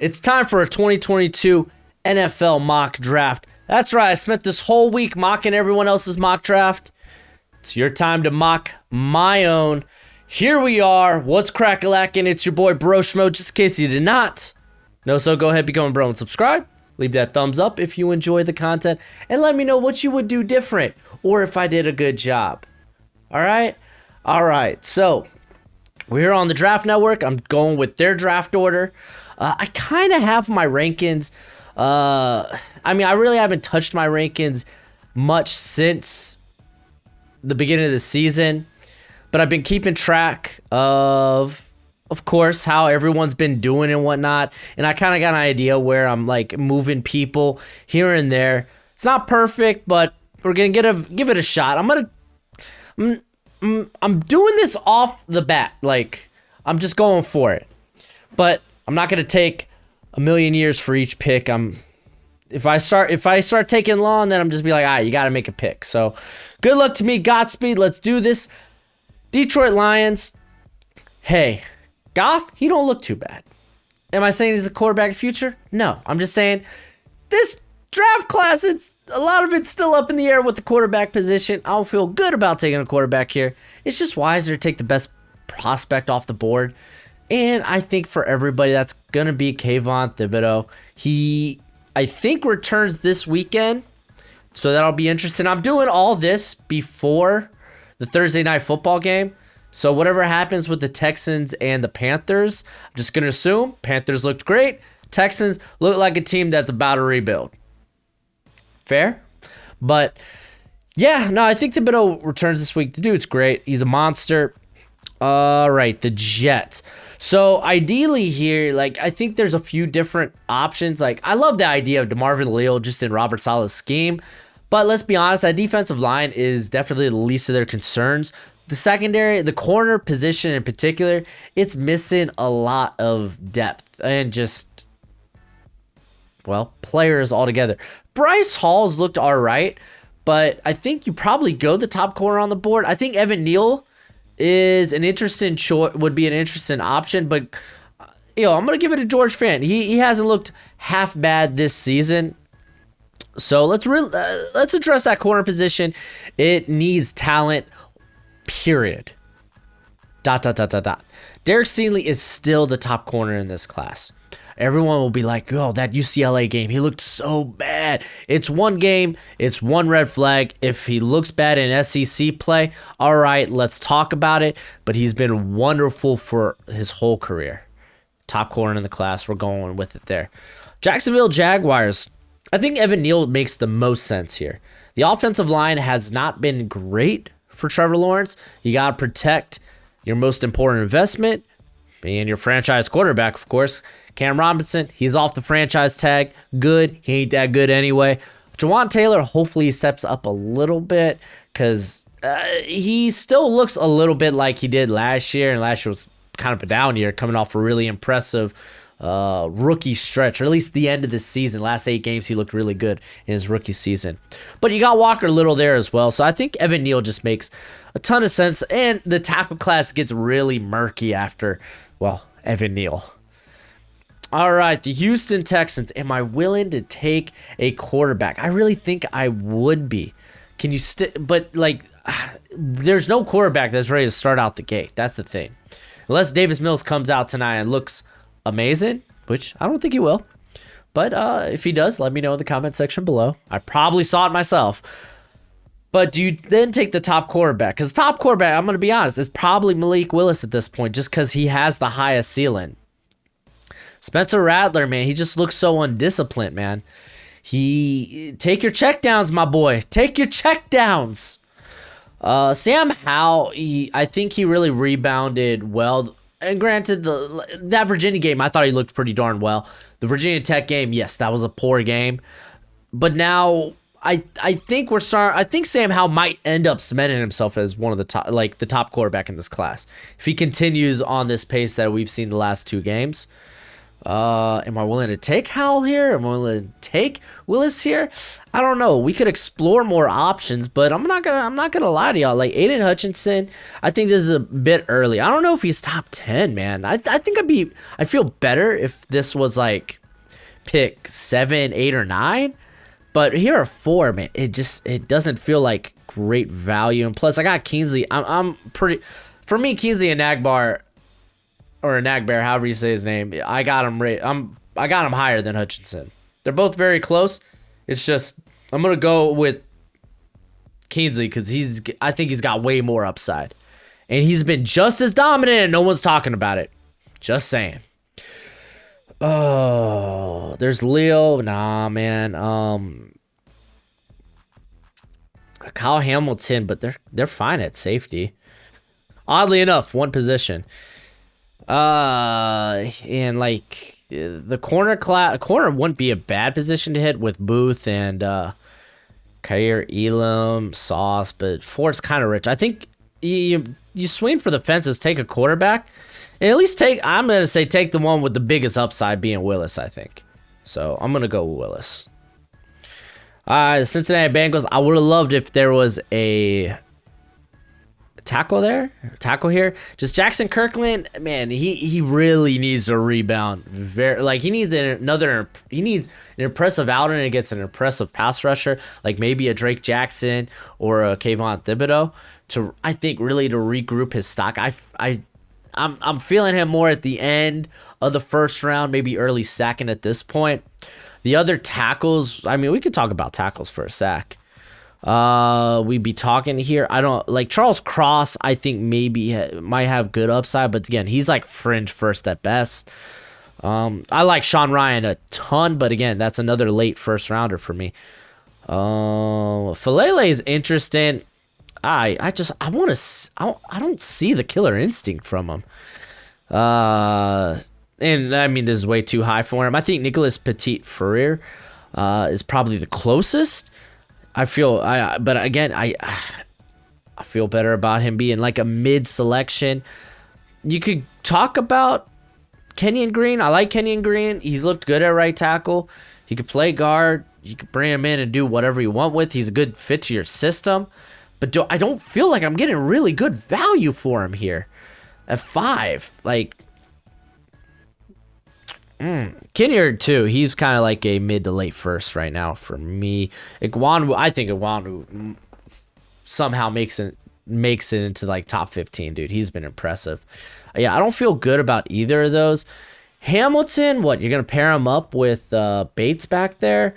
It's time for a 2022 NFL mock draft. That's right, I spent this whole week mocking everyone else's mock draft. It's your time to mock my own. Here we are. What's crack-a-lackin'? It's your boy Broshmo, just in case you did not know so. Go ahead, become a bro and subscribe. Leave that thumbs up if you enjoy the content. And let me know what you would do different or if I did a good job. All right? All right, so we're here on the Draft Network. I'm going with their draft order. I kind of have my rankings. I really haven't touched my rankings much since the beginning of the season, but I've been keeping track of course, how everyone's been doing and whatnot, and I kind of got an idea where I'm like moving people here and there. It's not perfect, but we're gonna give it a shot. I'm doing this off the bat, like I'm just going for it, but I'm not gonna take a million years for each pick. If I start taking long, then I'm just be like, all right, you got to make a pick. So good luck to me. Godspeed. Let's do this. Detroit Lions. Hey, Goff, he don't look too bad. Am I saying he's the quarterback of the future? No. I'm just saying this draft class, a lot of it's still up in the air with the quarterback position. I don't feel good about taking a quarterback here. It's just wiser to take the best prospect off the board. And I think for everybody, that's going to be Kayvon Thibodeau. He, I think, returns this weekend, so that'll be interesting. I'm doing all this before the Thursday night football game, so whatever happens with the Texans and the Panthers, I'm just going to assume Panthers looked great. Texans look like a team that's about to rebuild. Fair? But, yeah, no, I think Thibodeau returns this week. The dude's great. He's a monster. All right, the Jets. So ideally here, I think there's a few different options. I love the idea of DeMarvin Leal just in Robert Saleh's scheme, but let's be honest, that defensive line is definitely the least of their concerns. The secondary, the corner position in particular, it's missing a lot of depth and just, players altogether. Bryce Hall's looked all right, but I think you probably go the top corner on the board. I think Evan Neal is an interesting choice, would be an interesting option, but I'm gonna give it to George Fant. He hasn't looked half bad this season, so let's address that corner position. It needs talent. Period. ... Derek Stingley is still the top corner in this class. Everyone will be like, oh, that UCLA game, he looked so bad. It's one game. It's one red flag. If he looks bad in SEC play, all right, let's talk about it. But he's been wonderful for his whole career. Top corner in the class. We're going with it there. Jacksonville Jaguars. I think Evan Neal makes the most sense here. The offensive line has not been great for Trevor Lawrence. You got to protect your most important investment, being your franchise quarterback, of course. Cam Robinson, he's off the franchise tag. Good. He ain't that good anyway. Jawan Taylor, hopefully he steps up a little bit because he still looks a little bit like he did last year, and last year was kind of a down year, coming off a really impressive rookie stretch, or at least the end of the season. Last 8 games, he looked really good in his rookie season. But you got Walker Little there as well, so I think Evan Neal just makes a ton of sense, and the tackle class gets really murky after, Evan Neal. All right, the Houston Texans. Am I willing to take a quarterback? I really think I would be. Can you but there's no quarterback that's ready to start out the gate. That's the thing. Unless Davis Mills comes out tonight and looks amazing, which I don't think he will. But if he does, let me know in the comment section below. I probably saw it myself. But do you then take the top quarterback? Because top quarterback, I'm going to be honest, is probably Malik Willis at this point, just because he has the highest ceiling. Spencer Rattler, man, he just looks so undisciplined, man. Take your checkdowns, my boy. Take your checkdowns. Sam Howell, I think he really rebounded well. And granted, that Virginia game, I thought he looked pretty darn well. The Virginia Tech game, yes, that was a poor game. But now I think I think Sam Howell might end up cementing himself as one of the top, the top quarterback in this class if he continues on this pace that we've seen the last 2 games. Am I willing to take Howell here? Am I willing to take Willis here? I don't know. We could explore more options, but I'm not gonna lie to y'all. Like Aiden Hutchinson, I think this is a bit early. I don't know if he's top 10, man. I think I feel better if this was like pick 7, 8, or 9. But here are 4, man. It doesn't feel like great value. And plus, I got Kingsley. I'm pretty. For me, Kingsley and Nagbar, or Nagbear, however you say his name, I got him. I got him higher than Hutchinson. They're both very close. It's just I'm gonna go with Kingsley because I think he's got way more upside, and he's been just as dominant, and no one's talking about it. Just saying. Oh, there's Leo. Nah, man. Kyle Hamilton, but they're fine at safety. Oddly enough, one position. And like the corner wouldn't be a bad position to hit with Booth and Kair Elam, Sauce, but Ford's kind of rich. I think you swing for the fences, take a quarterback. And at least I'm going to say take the one with the biggest upside being Willis, I think. So I'm going to go with Willis. Cincinnati Bengals, I would have loved if there was a tackle here. Just Jackson Kirkland, man, he really needs a rebound. He needs an impressive outing against an impressive pass rusher, like maybe a Drake Jackson or a Kayvon Thibodeau to regroup his stock. I'm feeling him more at the end of the first round, maybe early second at this point. The other tackles, I mean, we could talk about tackles for a sec. We'd be talking here. I don't like Charles Cross. I think maybe might have good upside, but again, he's like fringe first at best. I like Sean Ryan a ton, but again, that's another late first rounder for me. Falele is interesting. I don't see the killer instinct from him. And I mean, this is way too high for him. I think Nicholas Petit-Ferrer is probably the closest. I feel better about him being like a mid selection. You could talk about Kenyon Green. I like Kenyon Green. He's looked good at right tackle. He could play guard. You could bring him in and do whatever you want with. He's a good fit to your system. But I don't feel like I'm getting really good value for him here at 5. Like, Kenyon too. He's kind of like a mid to late first right now for me. I think Iwanu somehow makes it into like top 15, dude. He's been impressive. Yeah, I don't feel good about either of those. Hamilton, what? You're gonna pair him up with Bates back there?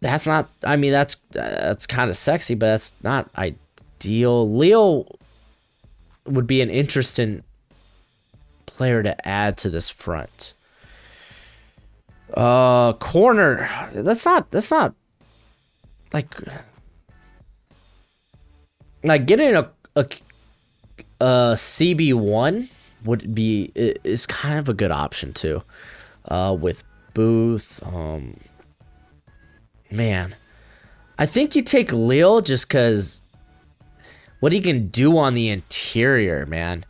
That's not. I mean, that's kind of sexy, but that's not ideal. Leo would be an interesting player to add to this front. Corner. That's not like getting a CB1 is kind of a good option too. With Booth, man, I think you take Lil just because what he can do on the interior, man.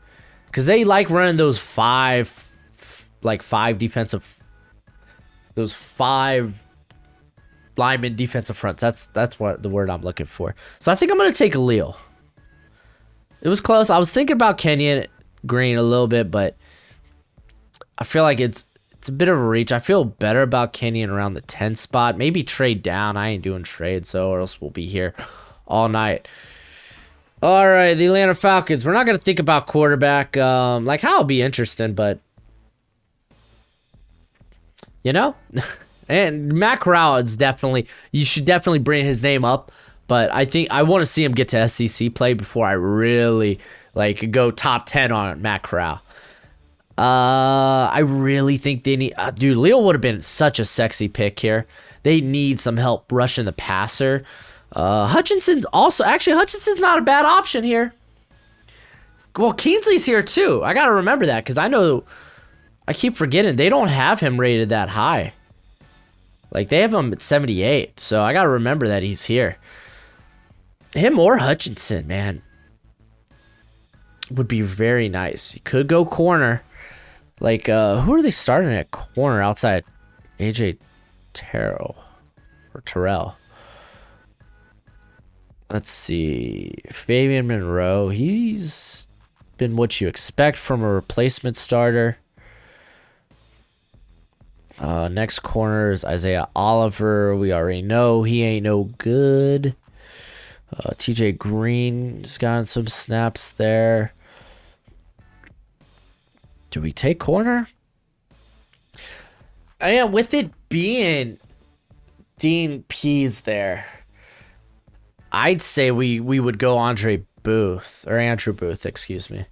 Because they like running those five lineman defensive fronts. That's what the word I'm looking for. So I think I'm gonna take Lil. It was close. I was thinking about Kenyon Green a little bit, but I feel like it's a bit of a reach. I feel better about Kenyon around the 10 spot. Maybe trade down. I ain't doing trade, or else we'll be here all night. All right, the Atlanta Falcons. We're not going to think about quarterback. Like, how it'll be interesting, but, you know? And Matt Corral is you should definitely bring his name up, but I think I want to see him get to SEC play before I really, go top 10 on Matt Corral. I really think they need... dude, Leo would have been such a sexy pick here. They need some help rushing the passer. Hutchinson's not a bad option here. Well, Kingsley's here too. I got to remember that because I keep forgetting they don't have him rated that high. Like, they have him at 78, so I got to remember that he's here. Him or Hutchinson, man, would be very nice. You could go corner. Like, who are they starting at corner outside AJ Terrell. Let's see. Fabian Monroe. He's been what you expect from a replacement starter. Next corner is Isaiah Oliver. We already know he ain't no good. TJ Green's gotten some snaps there. Do we take corner? And with it being Dean Pease there, I'd say we would go Andrew Booth, excuse me.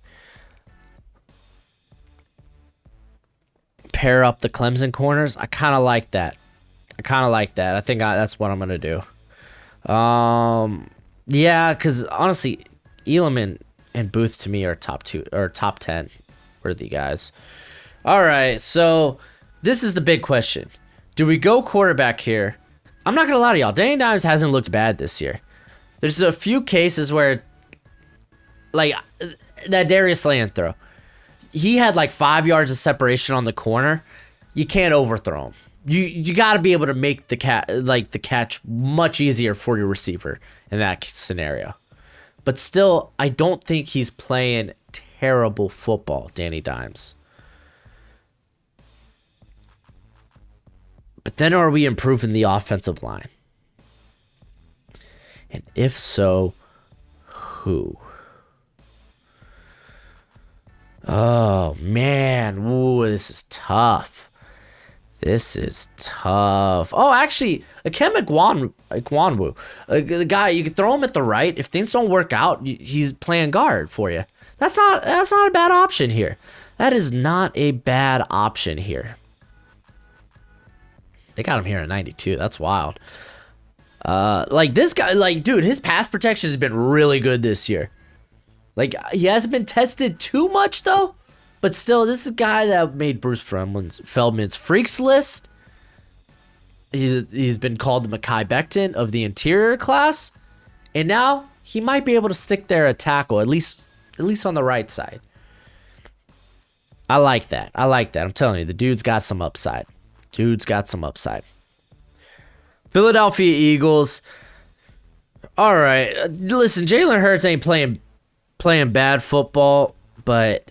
Pair up the Clemson corners. I kind of like that. I think that's what I'm going to do. Yeah, because honestly, Elam and Booth to me are top 10 worthy guys. All right, so this is the big question. Do we go quarterback here? I'm not going to lie to y'all. Danny Dimes hasn't looked bad this year. There's a few cases where, like, that Darius Slayton throw. He had like 5 yards of separation on the corner. You can't overthrow him. You got to be able to make the catch much easier for your receiver in that scenario. But still, I don't think he's playing terrible football, Danny Dimes. But then are we improving the offensive line? And if so, who? Oh, man. Ooh, this is tough. Oh, actually, Akem Ikwanwu. The guy, you can throw him at the right. If things don't work out, he's playing guard for you. That's not a bad option here. That is not a bad option here. They got him here at 92. That's wild. Like, this guy, like, dude, his pass protection has been really good this year. Like, he hasn't been tested too much, though. But still, this is a guy that made Bruce Feldman's Freaks list. He's been called the Mekhi Becton of the interior class. And now, he might be able to stick there at tackle, at least on the right side. I like that. I'm telling you, the dude's got some upside. Philadelphia Eagles. All right. Listen, Jalen Hurts ain't playing bad football, but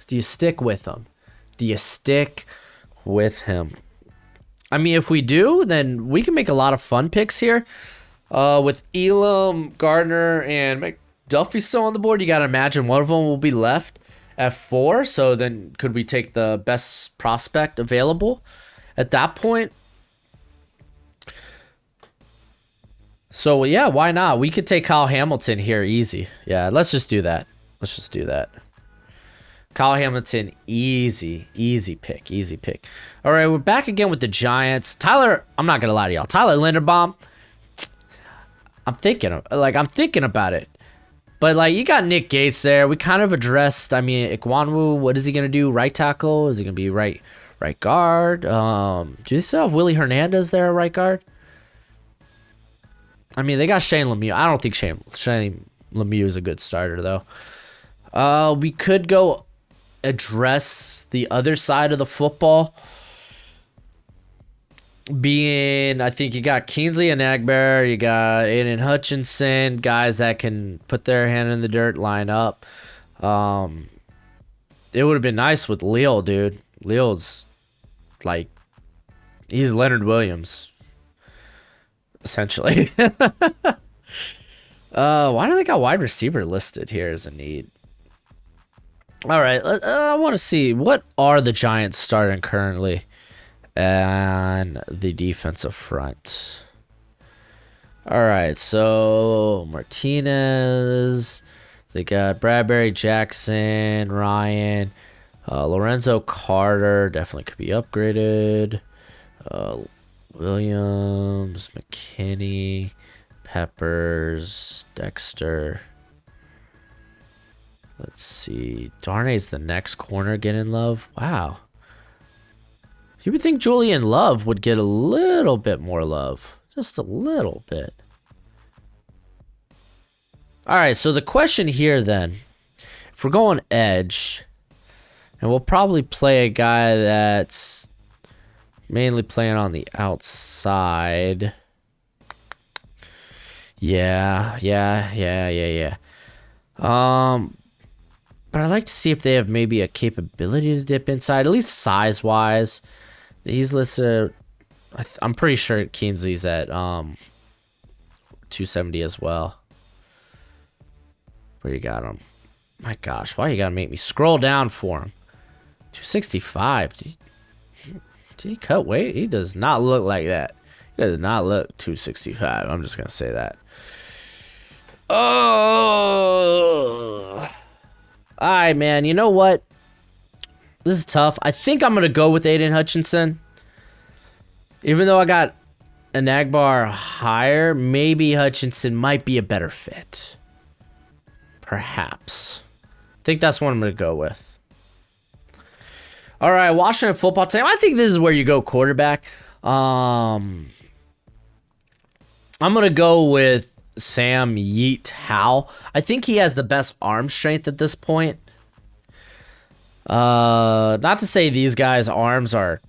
do you stick with him? I mean, if we do, then we can make a lot of fun picks here. With Elam, Gardner, and McDuffie still on the board, you got to imagine one of them will be left at 4. So then could we take the best prospect available at that point? So, yeah, why not? We could take Kyle Hamilton here easy. Yeah, let's just do that. Kyle Hamilton, easy pick. All right, we're back again with the Giants. Tyler, I'm not going to lie to y'all. Tyler Linderbaum, I'm thinking about it. But, like, you got Nick Gates there. We kind of addressed, Ikwanwu, what is he going to do? Right tackle? Is he going to be right guard? Do you still have Willie Hernandez there at right guard? I mean, they got Shane Lemieux. I don't think Shane Lemieux is a good starter, though. We could go address the other side of the football. I think you got Kingsley and Egbert, you got Aiden Hutchinson, guys that can put their hand in the dirt, line up. It would have been nice with Leo, dude. Leo's like, he's Leonard Williams, essentially. Why do they got wide receiver listed here as a need? All right, I want to see, what are the Giants starting currently and the defensive front? All right, so Martinez, they got Bradbury, Jackson, Ryan, Lorenzo Carter, definitely could be upgraded. Williams, McKinney, Peppers, Dexter. Let's see. Darnay's the next corner getting love. Wow. You would think Julian Love would get a little bit more love. Just a little bit. All right, so the question here then, if we're going edge, and we'll probably play a guy that's Mainly playing on the outside. Yeah. But I'd like to see if they have maybe a capability to dip inside, at least size-wise. He's listed. I'm pretty sure Kingsley's at 270 as well. Where you got him? My gosh, why you gotta make me scroll down for him? 265. Did he cut weight? He does not look like that. He does not look 265. I'm just gonna say that. Oh. All right, man. You know what? This is tough. I think I'm gonna go with Aiden Hutchinson. Even though I got an Agbar higher, maybe Hutchinson might be a better fit. Perhaps. I think that's what I'm gonna go with. All right, Washington football team. I think this is where you go quarterback. I'm gonna go with Sam Yeet Howe. I think he has the best arm strength at this point. Not to say these guys' arms are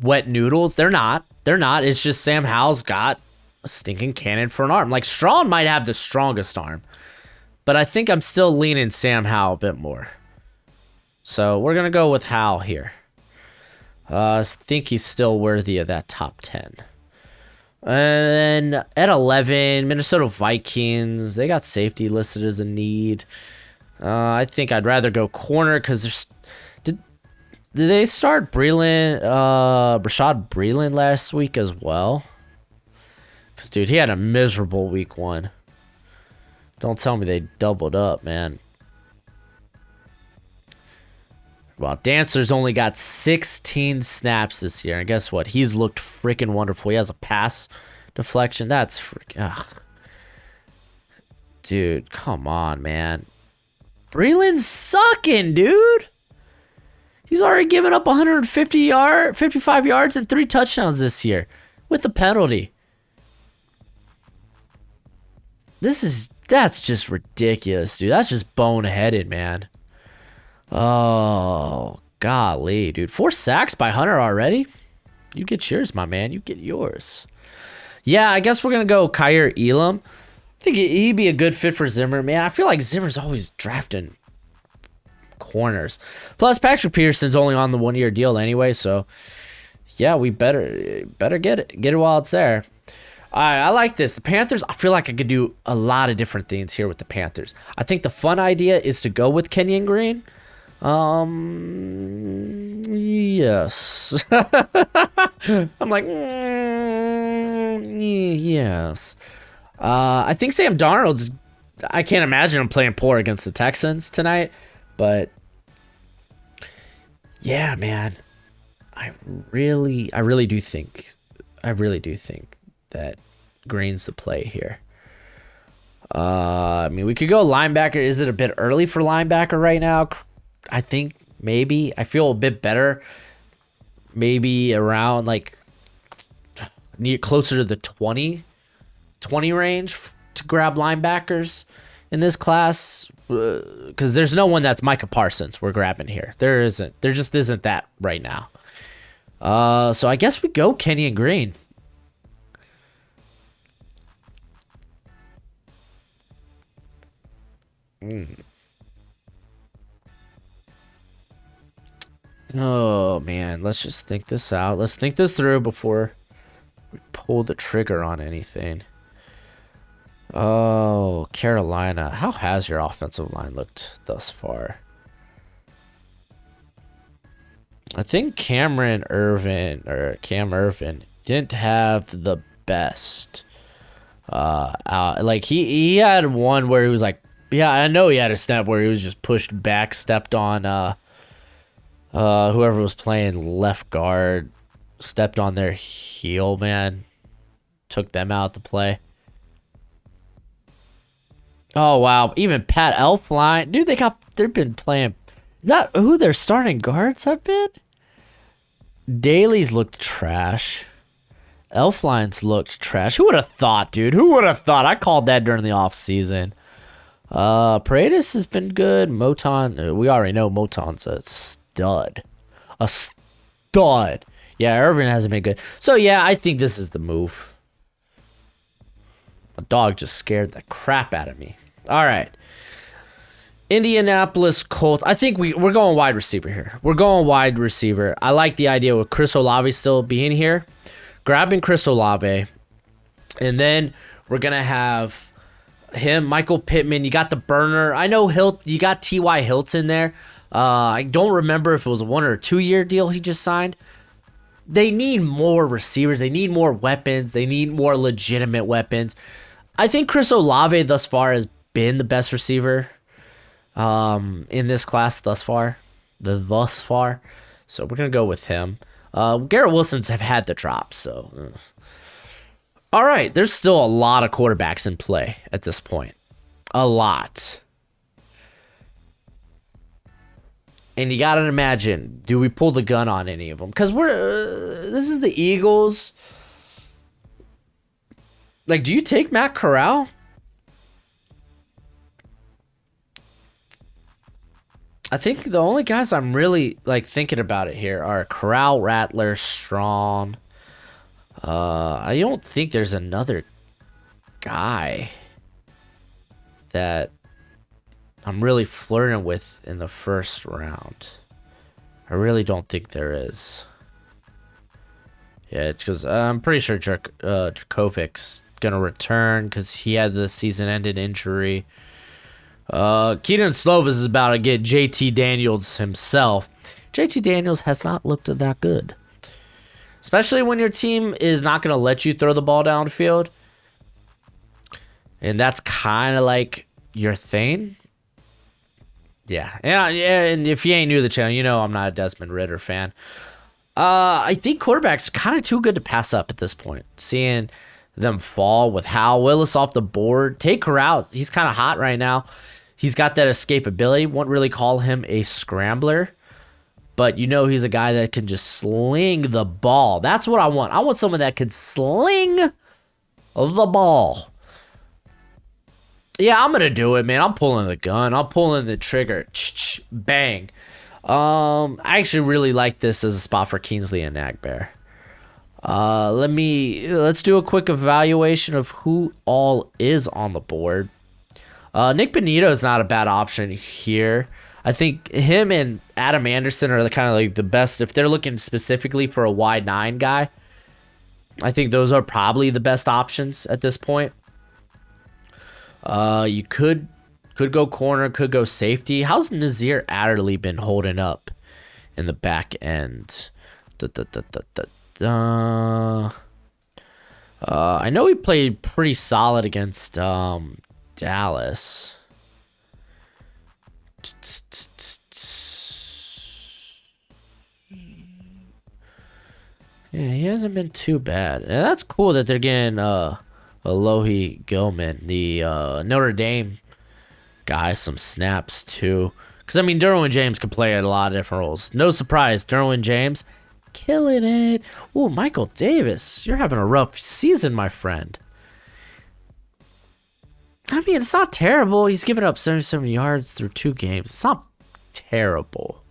wet noodles. They're not. It's just Sam Howell's got a stinking cannon for an arm. Like, Strawn might have the strongest arm, but I think I'm still leaning Sam Howell a bit more. So we're going to go with Howell here. I think he's still worthy of that top 10. And then at 11, Minnesota Vikings. They got safety listed as a need. I think I'd rather go corner because there's... Did they start Rashad Breeland last week as well? Because, dude, he had a miserable week 1. Don't tell me they doubled up, man. Well, Dancer's only got 16 snaps this year. And guess what? He's looked freaking wonderful. He has a pass deflection. That's freaking... Ugh. Dude, come on, man. Breeland's sucking, dude. He's already given up 55 yards and 3 touchdowns this year with the penalty. That's just ridiculous, dude. That's just boneheaded, man. Oh, golly, dude. 4 sacks by Hunter already? You get yours, my man. You get yours. Yeah, I guess we're going to go Kyer Elam. I think he'd be a good fit for Zimmer, man. I feel like Zimmer's always drafting corners. Plus, Patrick Peterson's only on the 1-year deal anyway, so yeah, we better get it while it's there. All right, I like this. The Panthers, I feel like I could do a lot of different things here with the Panthers. I think the fun idea is to go with Kenyon Green. Yes. I'm like, yes. I think Sam Darnold's... I can't imagine him playing poor against the Texans tonight, but yeah, man, I really do think that Green's the play here. I mean, we could go linebacker. Is it a bit early for linebacker right now? I think maybe. I feel a bit better. Maybe around like closer to the 20 range to grab linebackers in this class. Because there's no one that's Micah Parsons we're grabbing here. There isn't. There just isn't that right now. So I guess we go Kenyon Green. Oh, man. Let's just think this out. Let's think this through before we pull the trigger on anything. Oh, Carolina. How has your offensive line looked thus far? I think Cam Irvin didn't have the best. Like he had one where he was like, yeah, I know he had a snap where he was just pushed back, stepped on whoever was playing left guard, stepped on their heel, man. Took them out the play. Oh, wow. Even Pat Elflein. Dude, they've been playing. Is that who their starting guards have been? Daly's looked trash. Elflein's looked trash. Who would have thought, dude? Who would have thought? I called that during the offseason. Paredes has been good. Moton, we already know Moton's a stud. A stud. Yeah, Irvin hasn't been good. So, yeah, I think this is the move. A dog just scared the crap out of me. All right. Indianapolis Colts. I think we're going wide receiver here. We're going wide receiver. I like the idea with Chris Olave still being here. Grabbing Chris Olave. And then we're going to have him, Michael Pittman. You got the burner. I know you got T.Y. Hilton there. I don't remember if it was a 1 or 2 year deal he just signed. They need more receivers. They need more weapons. They need more legitimate weapons. I think Chris Olave thus far has been the best receiver in this class thus far. So we're going to go with him. Garrett Wilson's have had the drop, so... All right, there's still a lot of quarterbacks in play at this point. A lot. And you got to imagine, do we pull the gun on any of them? Because this is the Eagles. Like, do you take Matt Corral? I think the only guys I'm really like thinking about it here are Corral, Rattler, Strong. I don't think there's another guy that I'm really flirting with in the first round. I really don't think there is. Yeah, it's because I'm pretty sure Drakovic's going to return because he had the season-ended injury. Keaton Slovis is about to get JT Daniels himself. JT Daniels has not looked that good. Especially when your team is not going to let you throw the ball downfield. And that's kind of like your thing. Yeah. And if you ain't new to the channel, you know I'm not a Desmond Ridder fan. I think quarterback's kind of too good to pass up at this point. Seeing them fall with Hal Willis off the board. Take Corral. He's kind of hot right now. He's got that escapability. Won't really call him a scrambler. But you know he's a guy that can just sling the ball. That's what I want. I want someone that can sling the ball. Yeah, I'm going to do it, man. I'm pulling the gun. I'm pulling the trigger. Bang. I actually really like this as a spot for Kingsley and Nagbear. Let's do a quick evaluation of who all is on the board. Nick Benito is not a bad option here. I think him and Adam Anderson are the kind of like the best. If they're looking specifically for a wide 9 guy, I think those are probably the best options at this point. You could go corner, could go safety. How's Nazir Adderley been holding up in the back end? I know he played pretty solid against Dallas. Yeah, he hasn't been too bad. And that's cool that they're getting Alohi Gilman, the Notre Dame guy, some snaps too. Because, I mean, Derwin James can play a lot of different roles. No surprise, Derwin James killing it. Ooh, Michael Davis, you're having a rough season, my friend. I mean, it's not terrible. He's given up 77 yards through 2 games. It's not terrible.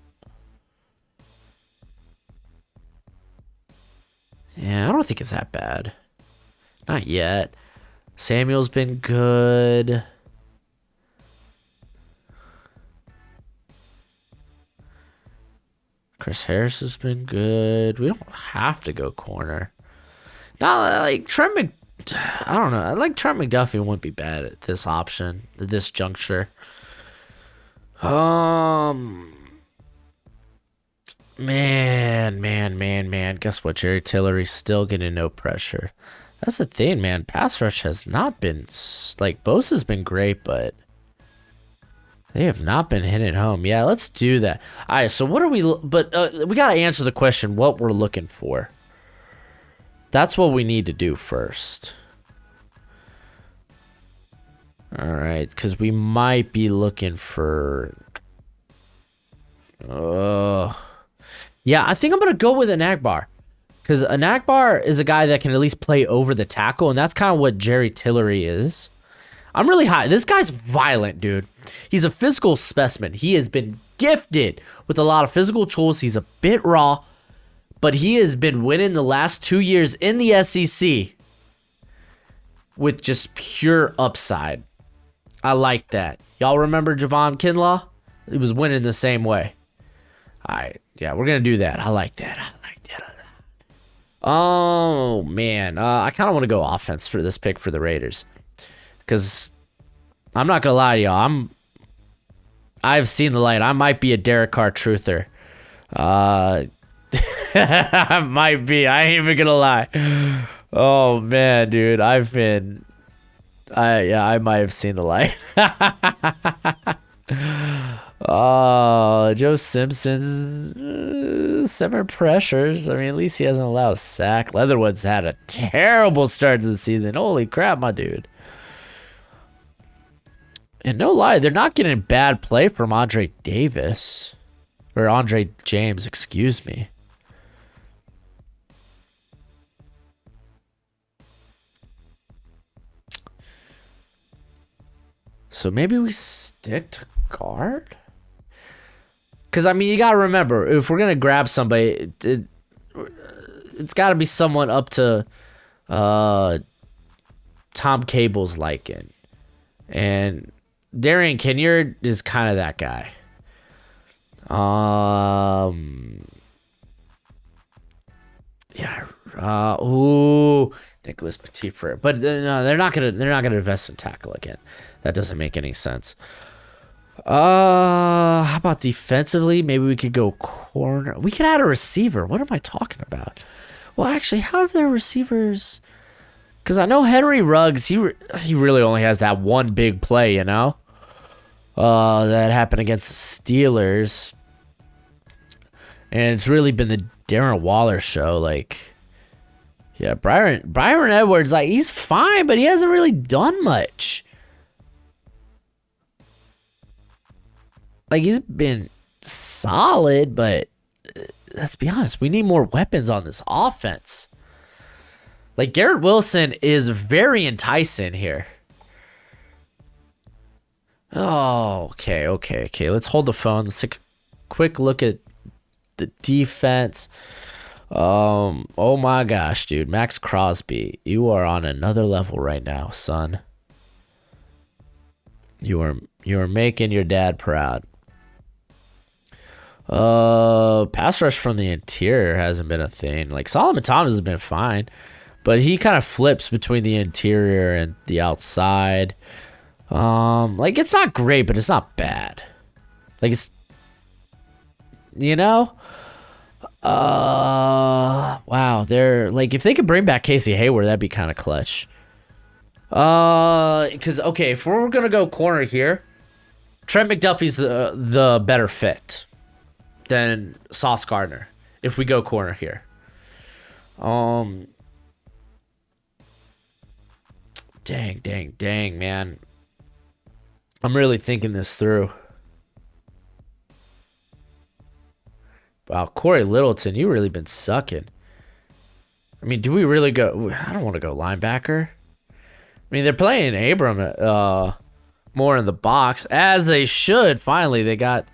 Yeah, I don't think it's that bad. Not yet. Samuel's been good. Chris Harris has been good. We don't have to go corner. Not like Trent I don't know. I like Trent McDuffie wouldn't be bad at this option, at this juncture. Man. Guess what? Jerry Tillery's still getting no pressure. That's the thing, man. Pass rush has not been, like, Bosa's been great, but they have not been hitting home. Yeah, let's do that. All right, so what are we, but we got to answer the question, what we're looking for. That's what we need to do first. All right, because we might be looking for... yeah, I think I'm going to go with an Agbar. Because an Agbar is a guy that can at least play over the tackle, and that's kind of what Jerry Tillery is. I'm really high. This guy's violent, dude. He's a physical specimen. He has been gifted with a lot of physical tools. He's a bit raw, but he has been winning the last 2 years in the SEC with just pure upside. I like that. Y'all remember Javon Kinlaw? He was winning the same way. All right. Yeah, we're going to do that. I like that. Oh, man. I kind of want to go offense for this pick for the Raiders. Because I'm not going to lie to y'all. I've seen the light. I might be a Derek Carr truther. I might be. I ain't even going to lie. Oh, man, dude. I might have seen the light. Oh, Joe Simpson's 7 pressures. I mean, at least he hasn't allowed a sack. Leatherwood's had a terrible start to the season. Holy crap, my dude. And no lie, they're not getting bad play from Andre Davis. Or Andre James, excuse me. So maybe we stick to guard? Because, I mean, you got to remember, if we're going to grab somebody, it's got to be someone up to Tom Cable's liking. And Darian Kinyard is kind of that guy. Nicholas Petitfrere. But no, they're not gonna invest in tackle again. That doesn't make any sense. How about defensively? Maybe we could go corner. We could add a receiver. What am I talking about? Well, actually, how are their receivers? Because I know Henry Ruggs, he really only has that one big play, you know? That happened against the Steelers. And it's really been the Darren Waller show. Like, yeah, Byron Edwards, like, he's fine, but he hasn't really done much. Like, he's been solid, but let's be honest, we need more weapons on this offense. Like, Garrett Wilson is very enticing here. Oh, okay. Let's hold the phone. Let's take a quick look at the defense. Oh my gosh, dude. Max Crosby, you are on another level right now, son. You are making your dad proud. Pass rush from the interior hasn't been a thing. Like, Solomon Thomas has been fine, but he kind of flips between the interior and the outside. Like, it's not great, but it's not bad. Like, it's, you know, wow, they're like, if they could bring back Casey Hayward, that'd be kind of clutch. Because, okay, if we're gonna go corner here, Trent McDuffie's the better fit than Sauce Gardner if we go corner here. Dang, man. I'm really thinking this through. Wow, Corey Littleton, you really been sucking. I mean, do we really go? I don't want to go linebacker. I mean, they're playing Abram more in the box, as they should. Finally, they got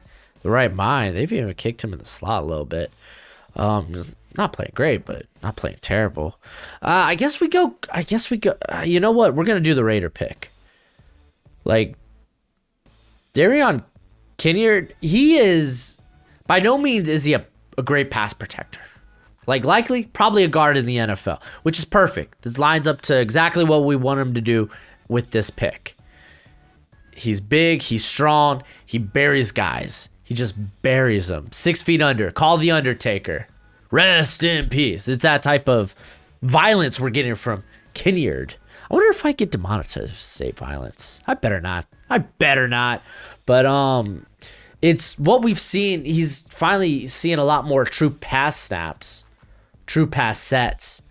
the right mind. They've even kicked him in the slot a little bit. Not playing great, but not playing terrible. I guess we go. You know what? We're gonna do the Raider pick. Like, Darian Kinyard, he is, by no means is he a great pass protector. Like, likely, probably a guard in the NFL, which is perfect. This lines up to exactly what we want him to do with this pick. He's big, he's strong, he buries guys. He just buries them. 6 feet under. Call the Undertaker. Rest in peace. It's that type of violence we're getting from Kinyard. I wonder if I get demonetized to say violence. I better not. But it's what we've seen. He's finally seeing a lot more true pass snaps, true pass sets.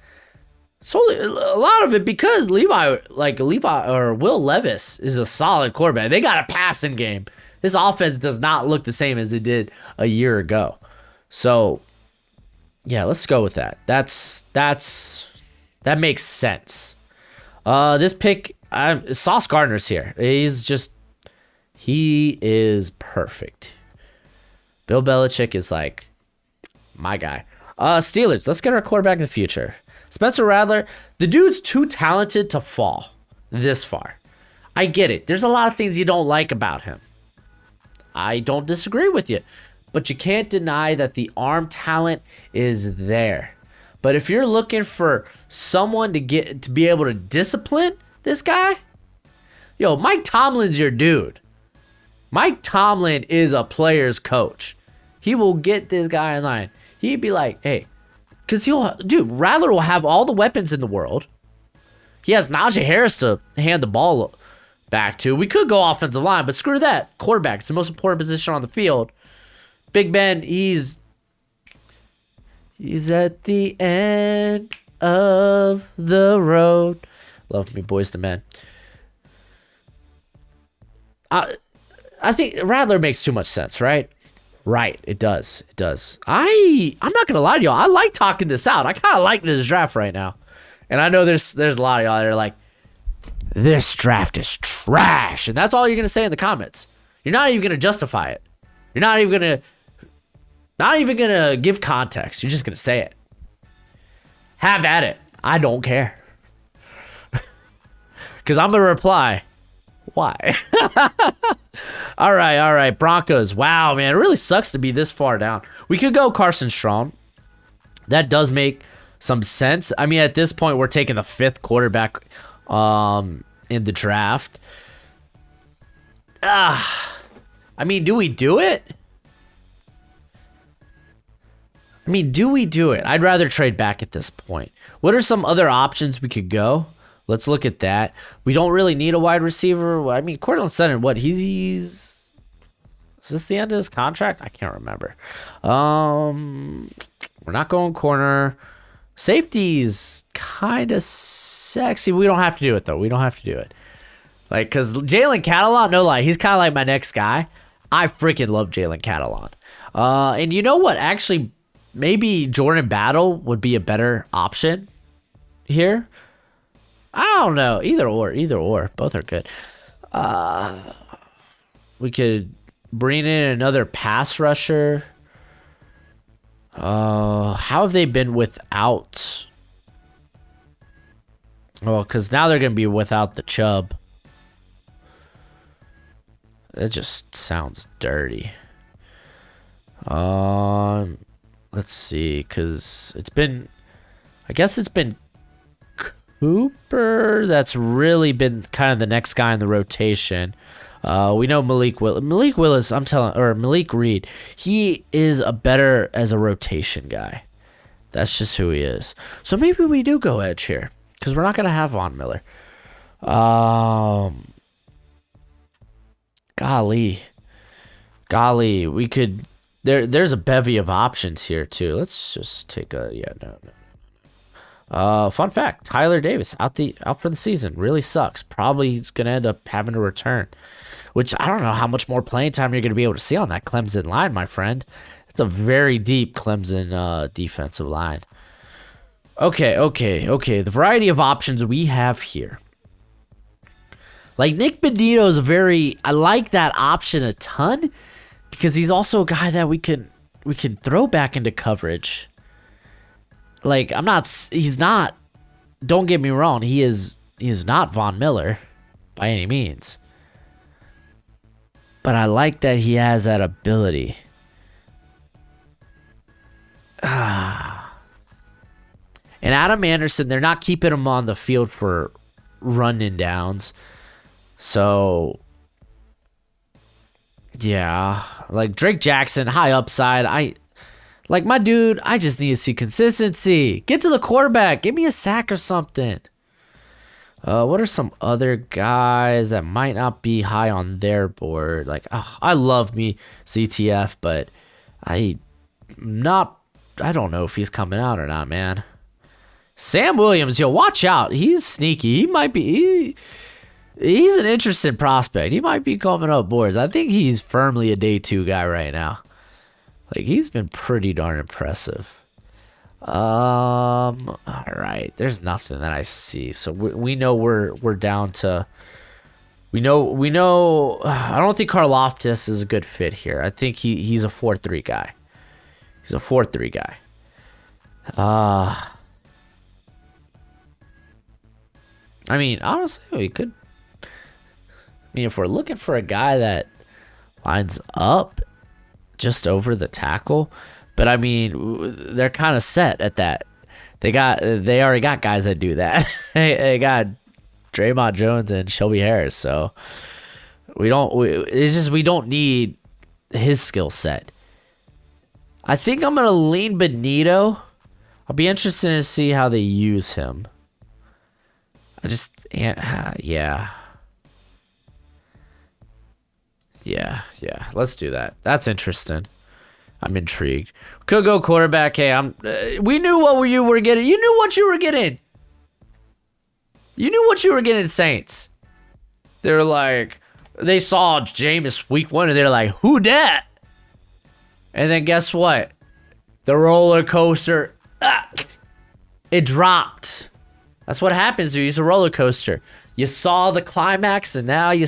So a lot of it because Levi or Will Levis is a solid quarterback. They got a passing game. This offense does not look the same as it did a year ago. So yeah, let's go with that. That makes sense. This pick, Sauce Gardner's here. He is perfect. Bill Belichick is like my guy. Steelers. Let's get our quarterback of the future. Spencer Rattler. The dude's too talented to fall this far. I get it. There's a lot of things you don't like about him. I don't disagree with you. But you can't deny that the arm talent is there. But if you're looking for someone to be able to discipline this guy, yo, Mike Tomlin's your dude. Mike Tomlin is a player's coach. He will get this guy in line. He'd be like, hey, because Rattler will have all the weapons in the world. He has Najee Harris to hand the ball back to. We could go offensive line, but screw that. Quarterback, it's the most important position on the field. Big Ben, he's at the end of the road. Love me, boys to men. I think Rattler makes too much sense, right? Right, it does. It does. I'm not gonna lie to y'all. I like talking this out. I kind of like this draft right now, and I know there's a lot of y'all that are like, this draft is trash, and that's all you're gonna say in the comments. You're not even gonna justify it. You're not even gonna give context. You're just gonna say it. Have at it. I don't care, because I'm gonna reply, why? All right. Broncos. Wow, man. It really sucks to be this far down. We could go Carson Strong. That does make some sense. I mean, at this point, we're taking the 5th quarterback in the draft. I mean, do we do it? I'd rather trade back at this point. What are some other options we could go? Let's look at that. We don't really need a wide receiver. I mean, Cortland Sutton, what? Is this the end of his contract? I can't remember. We're not going corner. Safety's kind of sexy. We don't have to do it, though. Like, because Jalen Catalon, no lie, he's kind of like my next guy. I freaking love Jalen Catalon. And you know what? Actually, maybe Jordan Battle would be a better option here. I don't know. Either or. Both are good. We could bring in another pass rusher. How have they been without? Well, because now they're going to be without the Chubb. That just sounds dirty. Let's see, because I guess it's been Cooper that's really been kind of the next guy in the rotation. We know Malik Willis, Malik Reed, he is better as a rotation guy. That's just who he is. So maybe we do go edge here, because we're not going to have Von Miller. Golly, we could. There's a bevy of options here too. Let's just take no. Fun fact: Tyler Davis out for the season. Really sucks. Probably he's gonna end up having to return. Which I don't know how much more playing time you're gonna be able to see on that Clemson line, my friend. It's a very deep Clemson defensive line. Okay. The variety of options we have here. Like Nick Benito is I like that option a ton, because he's also a guy that we can throw back into coverage. Like he's not, don't get me wrong, he is not Von Miller by any means. But I like that he has that ability. And Adam Anderson, they're not keeping him on the field for running downs. So, yeah. Like Drake Jackson, high upside. My dude, I just need to see consistency. Get to the quarterback. Give me a sack or something. What are some other guys that might not be high on their board? I love me CTF, but I don't know if he's coming out or not, man. Sam Williams, watch out. He's sneaky. He might be... He's an interesting prospect. He might be coming up boards. I think he's firmly a day 2 guy right now. He's been pretty darn impressive. All right. There's nothing that I see. So we know we're down to... We know... I don't think Karlaftis is a good fit here. I think he's a 4-3 guy. Uh, I mean, honestly, we could. I mean, if we're looking for a guy that lines up just over the tackle, but I mean, they're kind of set at that. They already got guys that do that. They got Draymond Jones and Shelby Harris, so we don't need his skill set. I think I'm gonna lean Benito. I'll be interested to see how they use him. Yeah. Let's do that. That's interesting. I'm intrigued. Could go quarterback. Hey, we knew what you were getting. You knew what you were getting. You knew what you were getting, Saints. They're like, they saw Jameis week 1 and they're like, who dat? And then guess what? The roller coaster, it dropped. That's what happens, dude. He's a roller coaster. You saw the climax, and now you're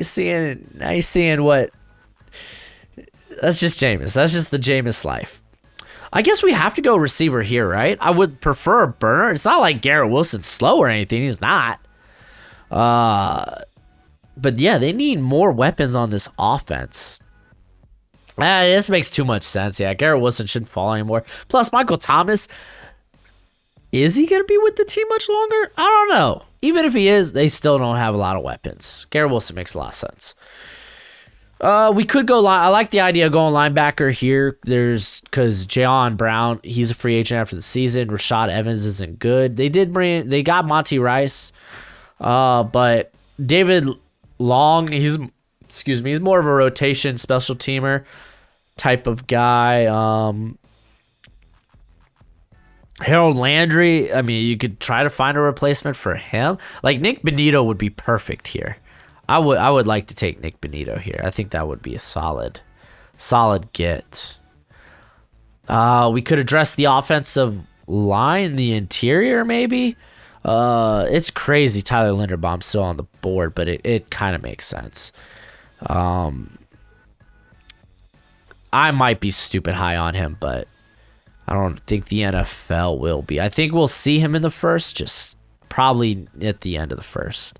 seeing what. That's just Jameis. That's just the Jameis life. I guess we have to go receiver here, right? I would prefer a burner. It's not like Garrett Wilson's slow or anything. He's not. But yeah, they need more weapons on this offense. This makes too much sense. Yeah, Garrett Wilson shouldn't fall anymore. Plus, Michael Thomas, is he going to be with the team much longer? I don't know. Even if he is, they still don't have a lot of weapons. Garrett Wilson makes a lot of sense. We could go I like the idea of going linebacker here. Because Jayon Brown, he's a free agent after the season. Rashad Evans isn't good. They got Monty Rice. But David Long, he's more of a rotation special teamer type of guy. Harold Landry, I mean, you could try to find a replacement for him. Like Nick Benito would be perfect here. I would like to take Nick Benito here. I think that would be a solid get. We could address the offensive line, the interior maybe. It's crazy Tyler Linderbaum's still on the board, but it kind of makes sense. I might be stupid high on him, but I don't think the NFL will be. I think we'll see him in the first, just probably at the end of the first.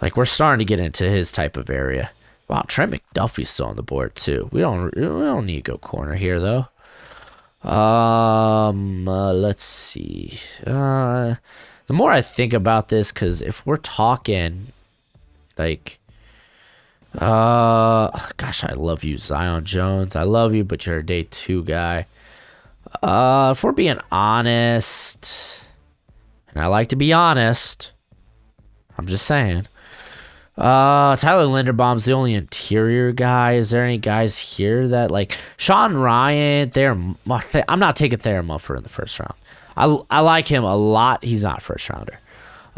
Like, we're starting to get into his type of area. Wow, Trent McDuffie's still on the board too. We don't need to go corner here though. Let's see. The more I think about this, because if we're talking like, gosh, I love you, Zion Jones. I love you, but you're a day 2 guy. If we're being honest, and I like to be honest, I'm just saying. Tyler Linderbaum's the only interior guy. Is there any guys here that like Sean Ryan? I'm not taking Thayer Muffer in the first round. I like him a lot. He's not first rounder.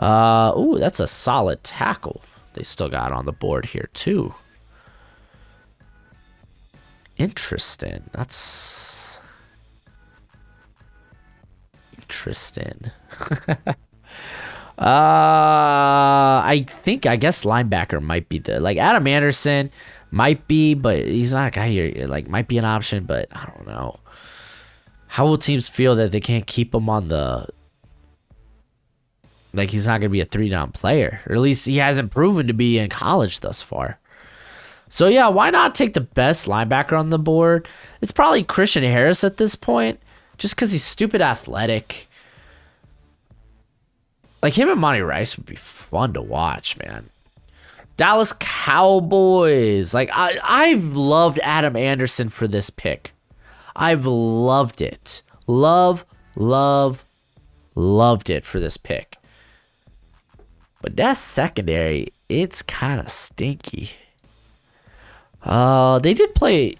Ooh, that's a solid tackle. They still got on the board here too. Interesting. That's interesting. I guess linebacker might be like Adam Anderson might be, but he's not a guy here. Like, might be an option, but I don't know. How will teams feel that they can't keep him on the, like, he's not going to be a 3-down player, or at least he hasn't proven to be in college thus far. So yeah, why not take the best linebacker on the board? It's probably Christian Harris at this point, just because he's stupid athletic. Like, him and Monty Rice would be fun to watch, man. Dallas Cowboys. Like, I've loved Adam Anderson for this pick. I've loved it. Loved it for this pick. But that secondary, it's kind of stinky. They did play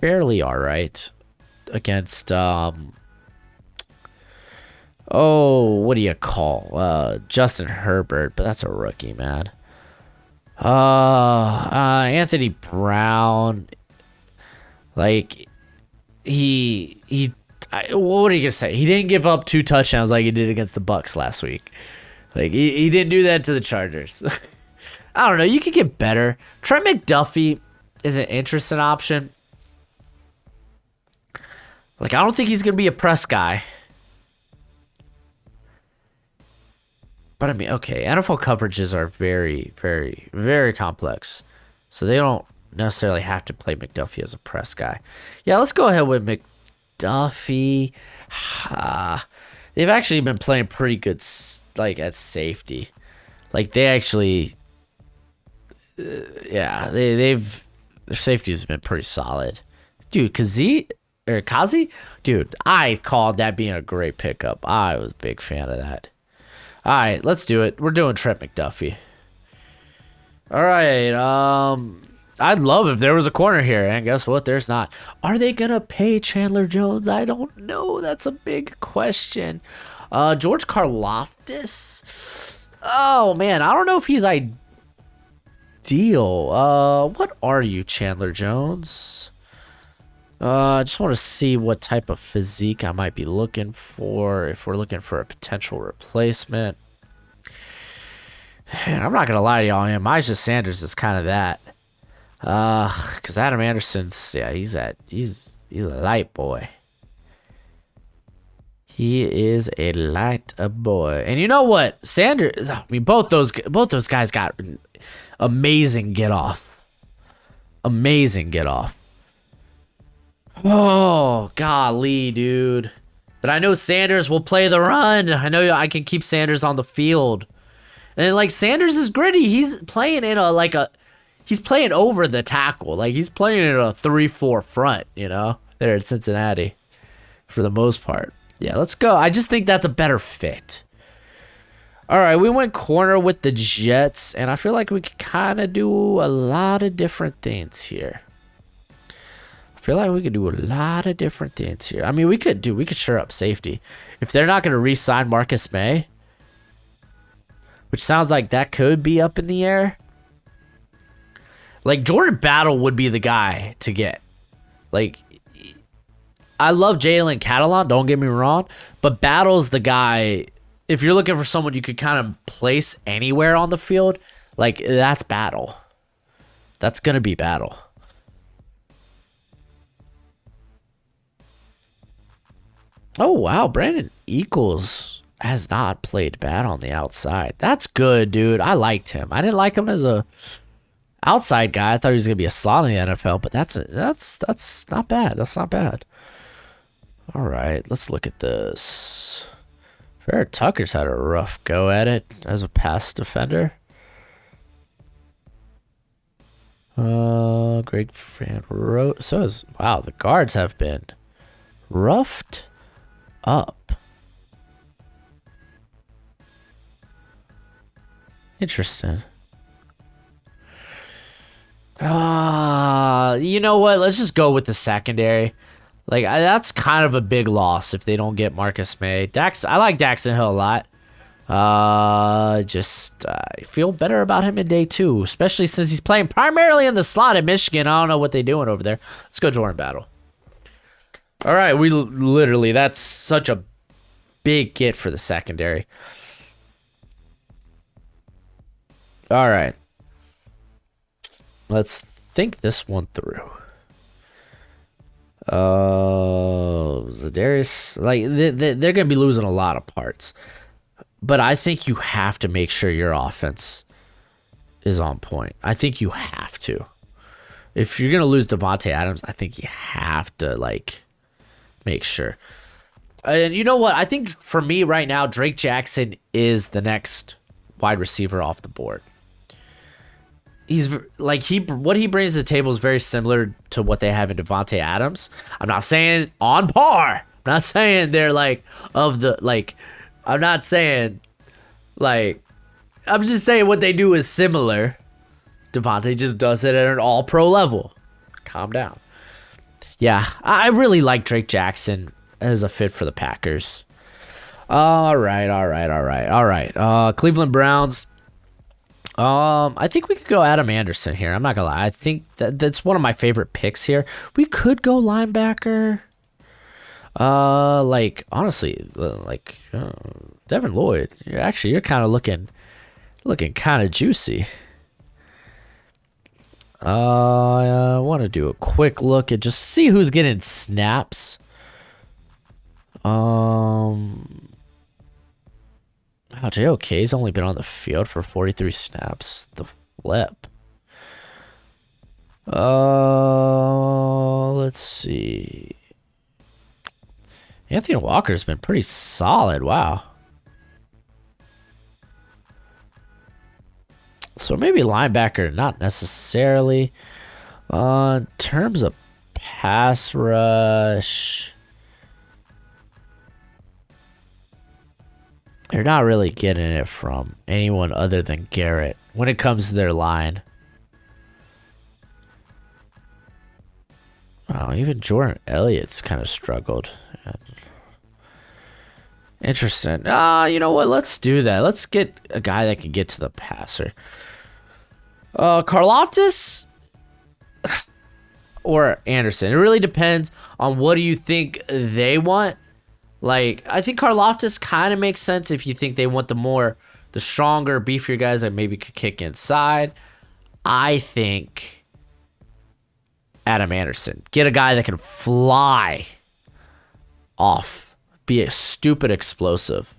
fairly all right against... what do you call Justin Herbert? But that's a rookie, man. Anthony Brown, like what are you gonna say? He didn't give up 2 touchdowns like he did against the Bucks last week. Like he didn't do that to the Chargers. I don't know. You could get better. Trent McDuffie is an interesting option. Like, I don't think he's going to be a press guy. But I mean, okay, NFL coverages are very, very, very complex. So they don't necessarily have to play McDuffie as a press guy. Yeah, let's go ahead with McDuffie. They've actually been playing pretty good, like, at safety. Like, they actually, yeah, their safety has been pretty solid. Dude, Kazi, dude, I called that being a great pickup. I was a big fan of that. All right, let's do it. We're doing Trent McDuffie. All right, I'd love if there was a corner here, and guess what? There's not. Are they gonna pay Chandler Jones? I don't know. That's a big question. George Karlaftis. Oh man, I don't know if he's ideal. What are you, Chandler Jones? I just want to see what type of physique I might be looking for if we're looking for a potential replacement. And I'm not gonna lie to y'all, Elijah Sanders is kind of that. Because Adam Anderson's, yeah, he's a light boy. He is a light boy. And you know what? Sanders, I mean, both those guys got amazing get off. Amazing get off. Oh, golly, dude. But I know Sanders will play the run. I know I can keep Sanders on the field. And, like, Sanders is gritty. He's playing in he's playing over the tackle. Like, he's playing in a 3-4 front, you know, there at Cincinnati for the most part. Yeah, let's go. I just think that's a better fit. All right, we went corner with the Jets, and I feel like we could kind of do a lot of different things here. I feel like we could do a lot of different things here. I mean, we could shore up safety. If they're not going to re-sign Marcus May, which sounds like that could be up in the air. Like, Jordan Battle would be the guy to get. Like, I love Jalen Catalon, don't get me wrong, but Battle's the guy. If you're looking for someone you could kind of place anywhere on the field, like, that's Battle. That's going to be Battle. Oh, wow. Brandon Equals has not played bad on the outside. That's good, dude. I liked him. I didn't like him as a outside guy. I thought he was going to be a slot in the NFL, but that's not bad. That's not bad. All right, let's look at this. Barrett Tucker's had a rough go at it as a pass defender. Greg Van Rote. Wow, the guards have been roughed up. Interesting. You know what? Let's just go with the secondary. Like, that's kind of a big loss if they don't get Marcus May. I like Daxton Hill a lot. I feel better about him in day 2, especially since he's playing primarily in the slot at Michigan. I don't know what they're doing over there. Let's go Jordan Battle. All right, that's such a big get for the secondary. All right. Let's think this one through. Zadarius, like, they're going to be losing a lot of parts. But I think you have to make sure your offense is on point. I think you have to. If you're going to lose Devontae Adams, I think you have to, like, make sure. And you know what? I think for me right now, Drake Jackson is the next wide receiver off the board. He's like, what he brings to the table is very similar to what they have in Devontae Adams. I'm not saying on par. I'm not saying they're like I'm not saying like, I'm just saying what they do is similar. Devontae just does it at an all-pro level. Calm down. Yeah, I really like Drake Jackson as a fit for the Packers. All right. Cleveland Browns. I think we could go Adam Anderson here. I'm not gonna lie. I think that's one of my favorite picks here. We could go linebacker. Honestly, Devin Lloyd. You're kind of looking kind of juicy. I want to do a quick look and just see who's getting snaps Wow, JOK's only been on the field for 43 snaps. The flip. Let's see. Anthony Walker's been pretty solid. Wow. So maybe linebacker, not necessarily. In terms of pass rush, you're not really getting it from anyone other than Garrett when it comes to their line. Wow, even Jordan Elliott's kind of struggled. Interesting. You know what? Let's do that. Let's get a guy that can get to the passer. Karlaftis or Anderson. It really depends on what do you think they want. Like, I think Karlaftis kind of makes sense if you think they want the stronger, beefier guys that maybe could kick inside. I think Adam Anderson. Get a guy that can fly off. Be a stupid explosive.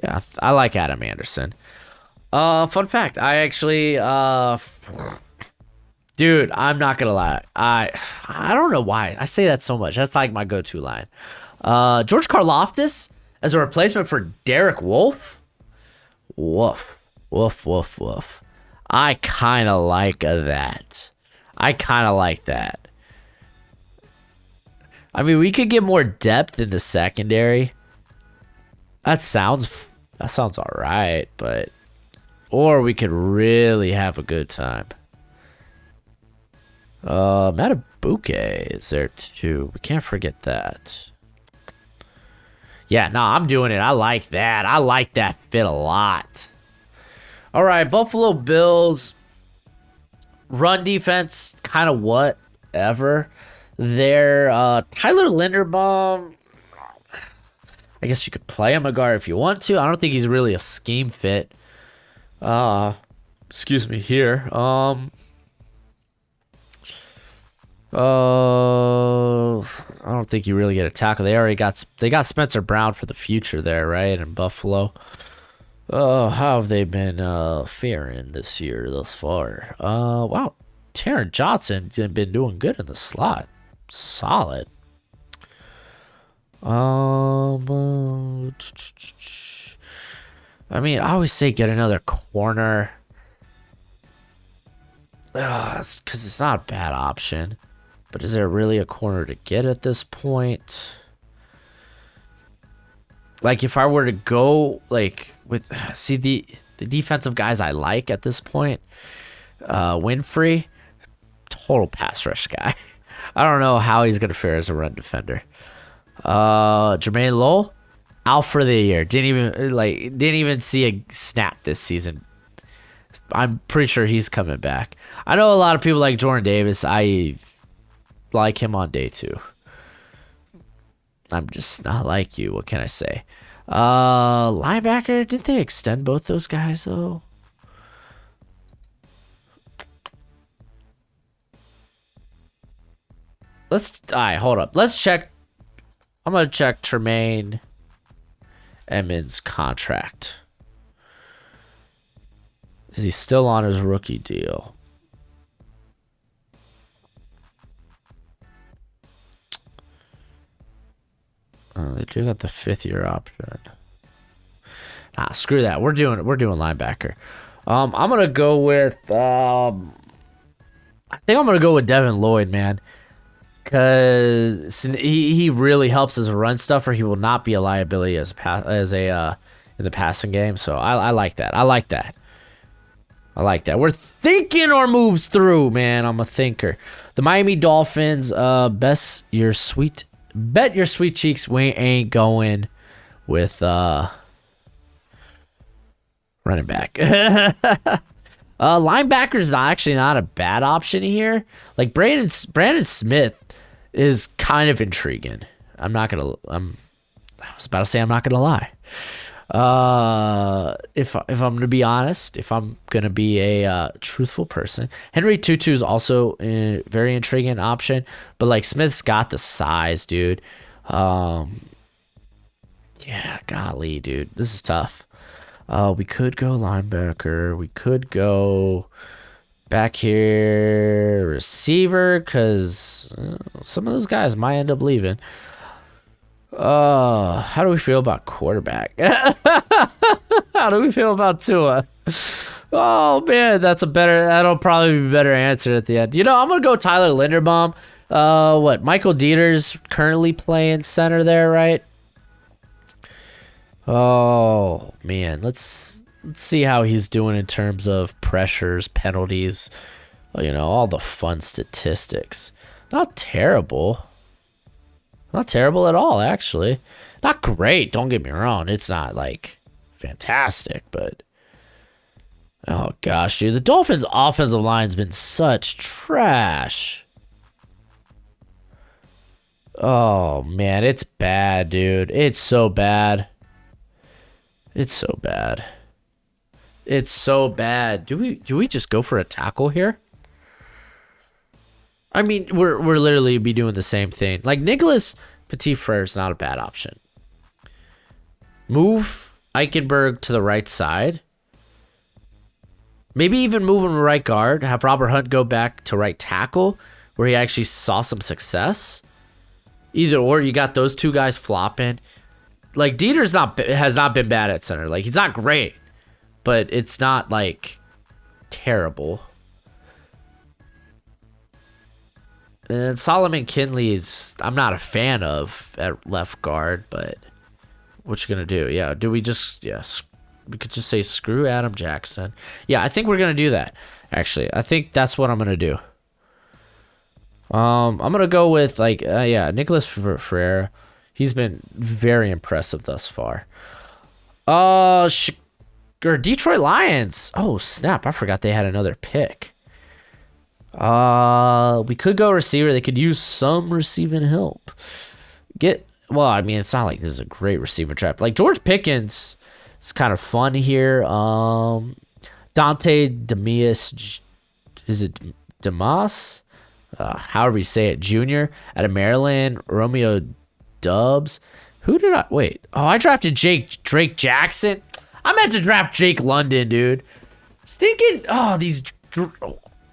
Yeah, I like Adam Anderson. Fun fact, I actually, dude, I'm not gonna lie. I don't know why I say that so much. That's like my go-to line. George Karlaftis as a replacement for Derek Wolfe. Woof, woof, woof, woof. I kind of like that. I kind of like that. I mean, we could get more depth in the secondary. That sounds all right, but we could really have a good time. Matabuke is there too. We can't forget that. Yeah, no, I'm doing it. I like that. I like that fit a lot. All right, Buffalo Bills. Run defense, kind of whatever. Their Tyler Linderbaum, I guess you could play him a guard if you want to. I don't think he's really a scheme fit. Excuse me here. I don't think you really get a tackle. They got Spencer Brown for the future there, right? In Buffalo. How have they been faring this year thus far? Wow. Taron Johnson been doing good in the slot. Solid. I mean, I always say get another corner. Because it's not a bad option. But is there really a corner to get at this point? Like, if I were to go, like, the defensive guys I like at this point, Winfrey, total pass rush guy. I don't know how he's going to fare as a run defender. Jermaine Lowell, out for the year. Didn't even see a snap this season. I'm pretty sure he's coming back. I know a lot of people like Jordan Davis. I like him on day 2. I'm just not like you. What can I say? Linebacker, did they extend both those guys though? Alright, hold up. Let's check. I'm gonna check Tremaine Edmonds' contract. Is he still on his rookie deal? Oh, they do got the 5th-year option. Nah, screw that. We're doing linebacker. I'm gonna go with I think I'm gonna go with Devin Lloyd, man. Cause he really helps as a run stuffer. He will not be a liability in the passing game. So I like that. I like that. We're thinking our moves through, man. I'm a thinker. The Miami Dolphins, bet your sweet cheeks we ain't going with running back. Linebacker's actually not a bad option here. Like Brandon Smith is kind of intriguing. I was about to say I'm not gonna lie. If I'm gonna be honest, if I'm gonna be a truthful person, Henry Tutu is also a very intriguing option. But like Smith's got the size, dude. Um, yeah, golly, dude, this is tough. We could go linebacker. We could go back here receiver because some of those guys might end up leaving. How do we feel about quarterback? How do we feel about Tua? Oh man, that'll probably be a better answer at the end. I'm gonna go Tyler Linderbaum. Michael Dieter's currently playing center there, right? Oh man, let's see how he's doing in terms of pressures, penalties, all the fun statistics. Not terrible. Not terrible at all, actually. Not great, don't get me wrong. It's not like fantastic, but oh gosh, dude, the Dolphins' offensive line's been such trash. Oh man, it's bad, dude. It's so bad. It's so bad. It's so bad. Do we just go for a tackle here? I mean, we're literally be doing the same thing. Like Nicholas Petit-Frere is not a bad option. Move Eichenberg to the right side. Maybe even move him to right guard. Have Robert Hunt go back to right tackle, where he actually saw some success. Either or, you got those two guys flopping. Like Dieter's has not been bad at center. Like he's not great, but it's not like terrible. And then Solomon Kinley's I'm not a fan of at left guard, but what you gonna do? Yeah, we could just say screw Adam Jackson. Yeah, I think we're gonna do that. Actually, I think that's what I'm gonna do. I'm gonna go with Nicholas Ferreira. He's been very impressive thus far. Detroit Lions. Oh snap! I forgot they had another pick. We could go receiver. They could use some receiving help. I mean, it's not like this is a great receiver trap. Like George Pickens is kind of fun here. Dante Demas, is it Demas? However you say it, Junior out of Maryland. Romeo Dubs. Who did I wait? Oh, I drafted Drake Jackson. I meant to draft Jake London, dude. Stinking. Oh, these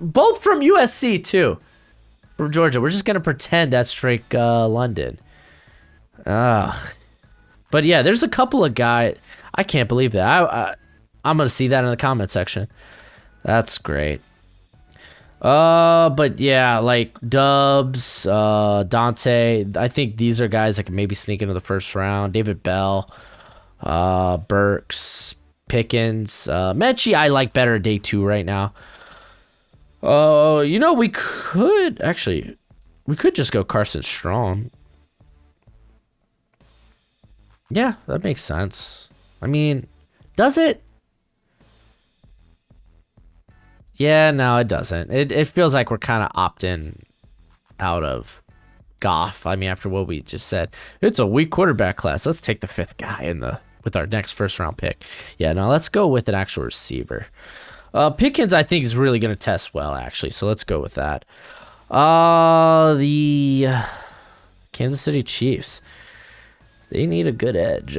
both from USC too, from Georgia. We're just gonna pretend that's Drake London. But yeah, there's a couple of guys. I can't believe that. I'm gonna see that in the comment section. That's great. But yeah, like Dubs, Dante. I think these are guys that can maybe sneak into the first round. David Bell, Burks, Pickens, Mechie. I like better day 2 right now. We could just go Carson Strong. Yeah, that makes sense. I mean, does it? Yeah, no, it doesn't. It feels like we're kind of opting out of Goff. I mean, after what we just said, it's a weak quarterback class. Let's take the 5th guy with our next first round pick. Yeah, no, let's go with an actual receiver. Pickens, I think, is really going to test well, actually. So let's go with that. The Kansas City Chiefs. They need a good edge.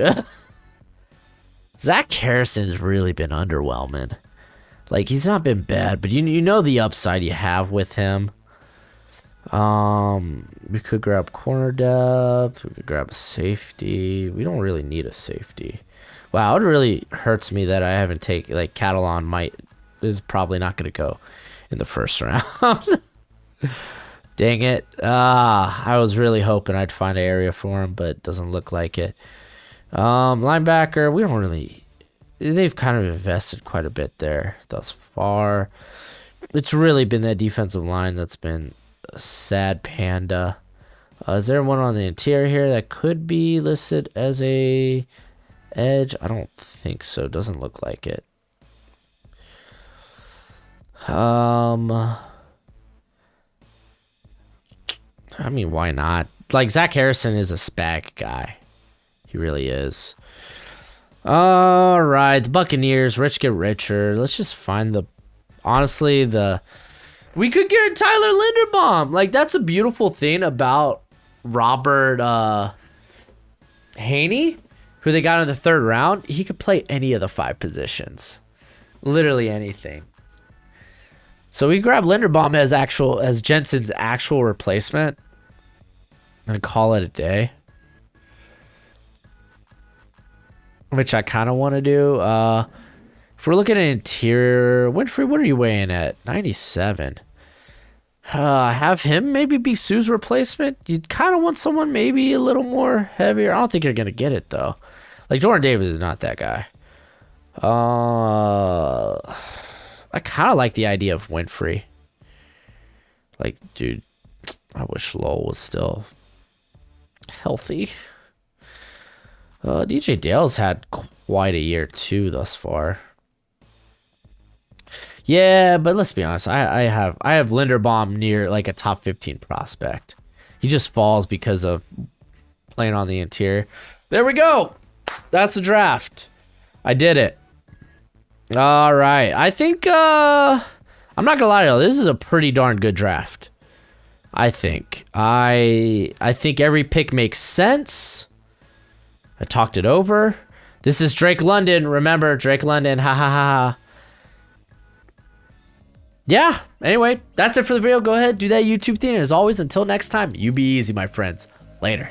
Zach Harrison's really been underwhelming. Like, he's not been bad, but you know the upside you have with him. We could grab corner depth. We could grab a safety. We don't really need a safety. Wow, it really hurts me that I haven't taken, like, Catalan is probably not going to go in the first round. Dang it. I was really hoping I'd find an area for him, but it doesn't look like it. Linebacker, they've kind of invested quite a bit there thus far. It's really been that defensive line that's been a sad panda. Is there one on the interior here that could be listed as a edge? I don't think so. Doesn't look like it. I mean, why not? Like, Zach Harrison is a spag guy. He really is. All right, the Buccaneers, rich get richer. Let's just find we could get Tyler Linderbaum. Like, that's a beautiful thing about Robert Haney, who they got in the 3rd round, he could play any of the 5 positions. Literally anything. So we grab Linderbaum as Jensen's actual replacement and call it a day. Which I kind of want to do. If we're looking at interior, Winfrey, what are you weighing at? 97. Have him maybe be Sue's replacement. You'd kind of want someone maybe a little more heavier. I don't think you're going to get it, though. Like, Jordan Davis is not that guy. I kind of like the idea of Winfrey. Like, dude, I wish Lowell was still healthy. DJ Dale's had quite a year, too, thus far. Yeah, but let's be honest. I have Linderbaum near like a top 15 prospect. He just falls because of playing on the interior. There we go. That's the draft. I did it. All right. I think I'm not gonna lie to you. This is a pretty darn good draft. I think. I think every pick makes sense. I talked it over. This is Drake London. Remember, Drake London. Ha ha ha ha. Yeah, anyway, that's it for the video. Go ahead, do that YouTube thing. And as always, until next time, you be easy, my friends. Later.